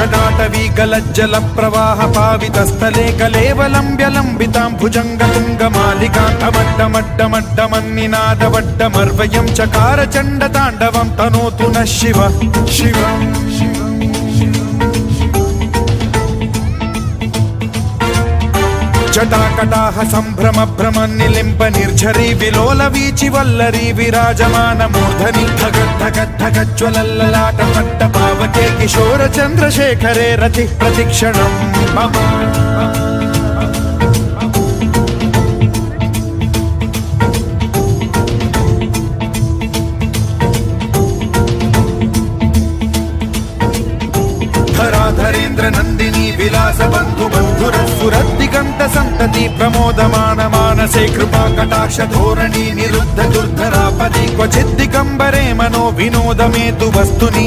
जटाटवी गलज्जल प्रवाह पावितस्थले कलेवलम्ब्य लम्बितां भुजङ्गतुङ्गमालिकान्तमड्डमड्डमड्डमन्निनादवड्डमर्वयं चकार चण्डताण्डवं तनोतु नः शिव शिवम् जटाकटाह सम्भ्रम भ्रम निलिम्ब निर्झरी विलोल वीचि वल्लरी विराजमान मूर्धनि धगद्धगद्धगज्ज्वलल्ललाट पट्ट पावके किशोर चन्द्रशेखरे रति प्रतिक्षणं मम धराधरेन्द्र नन्दिनी विलास बन्धु बन्धुर सुरद्दिगन्त सन्तति प्रमोदमान मानसे कृपा कटाक्ष धोरणी निरुद्ध दुर्धरापदि क्वचिद्दिगम्बरे मनो विनोदमेतु वस्तुनि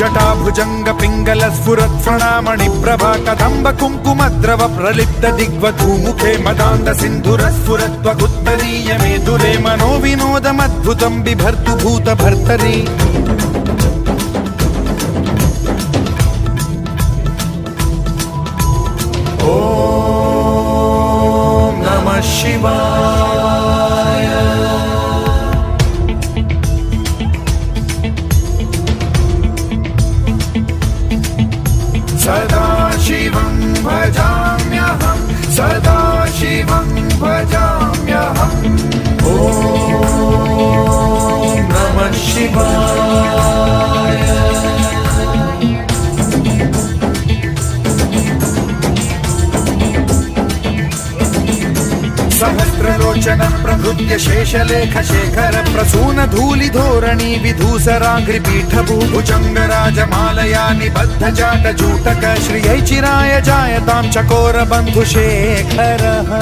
जटाभुजंग पिंगल स्फुरत् प्रणामणि प्रभा कदम्ब कुङ्कुमद्रव प्रलिप्त दिग्वधूमुखे मदान्त सिन्धुर स्फुरत्वगुत्तरीय मेदुरे मनो विनोदमद्भुतं बिभर्तु भूत भर्तरि ॐ नमः शिवाय सदा शिवं भजाम्यहं सदा शिवं भजाम्यहम् ॐ नमः शिवाय सहस्रलोचन प्रभृत्य शेषलेख शेखर प्रसून धूलि धोरणी विधूसराघ्रिपीठ भुजंगराजमालया निबद्ध जाट जूटक श्रियै चिराय जायतां चकोर बन्धुशेखरः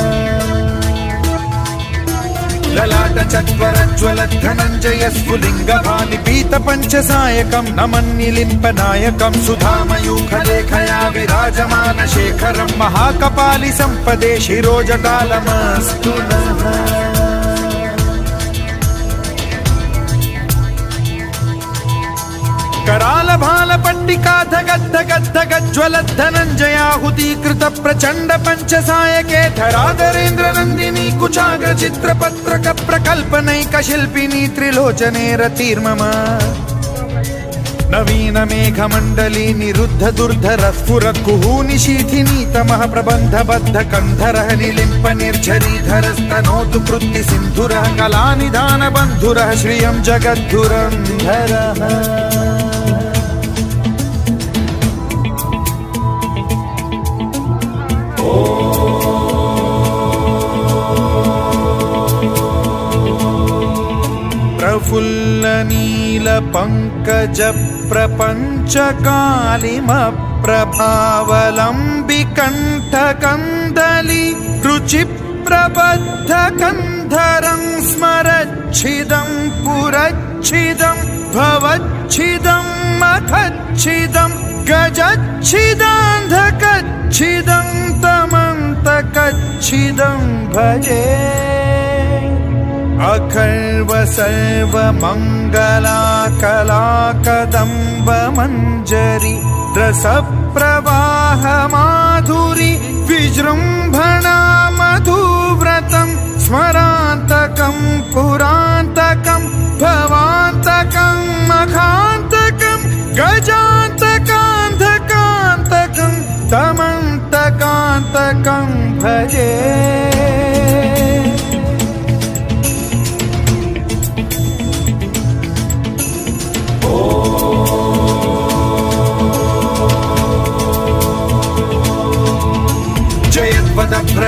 ललाट चत्वरज्वल धनञ्जय स्फुलिङ्ग भानि पीत पञ्चसायकं नमन्निलिम्पनायकं सुधामयूखलेखया विराजमान शेखरं महाकपालि सम्पदे शिरोजटालमस्तु नः कराल भाल पट्टिका धगद्धगद्धगज्ज्वलत् धनञ्जयाहुतीकृत प्रचण्ड पञ्चसायके धराधरेन्द्र नन्दिनी कुचाग्र चित्रपत्रक प्रकल्पनैक शिल्पिनी त्रिलोचने रतिर्मम नवीन मेघमण्डली निरुद्ध दुर्धर स्फुरत् कुहूनि शीथिनी तमः प्रबन्ध बद्ध कन्धरः निलिम्प निर्झरीधरस्तनोतु कृत्ति सिन्धुरः कलानिधान बन्धुरः श्रियं जगद्धुरन्धरः प्रफुल्ल नील पंकज प्रपंच कालिम प्रभावलंबि कंठ कंदली रुचि प्रबद्ध कंधरं स्मरच्छिदं पुरच्छिदं भवच्छिदं मखच्छिदं गजच्छिदान्धकच्छिदं तमन्तकच्छिदं भजे अखर्व सर्व मंगला कला कदम्ब मंजरी रस प्रवाह माधुरी विजृंभणा मधुव्रतं स्मरान्तकं पुरान्तकं भवान्तकं मखान्तकं गजान्तकान्धकान्तकं तमन्तकान्तकं भजे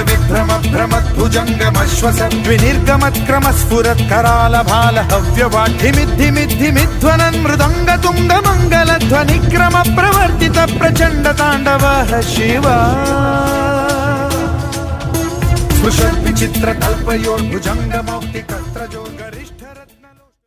विभ्रम भ्रमद्भुजङ्गमश्वसद्विनिर्गमत्क्रम स्फुरत् कराल भाल हव्यवाढ्यमिद्धिमिद्धिमिध्वनन् मृदङ्गतुङ्ग मङ्गलध्वनिक्रम प्रवर्तित प्रचण्ड ताण्डवः शिव स्पृशद्विचित्र कल्पयोर्भुजङ्गमौक्तिकस्त्रजो गरिष्ठ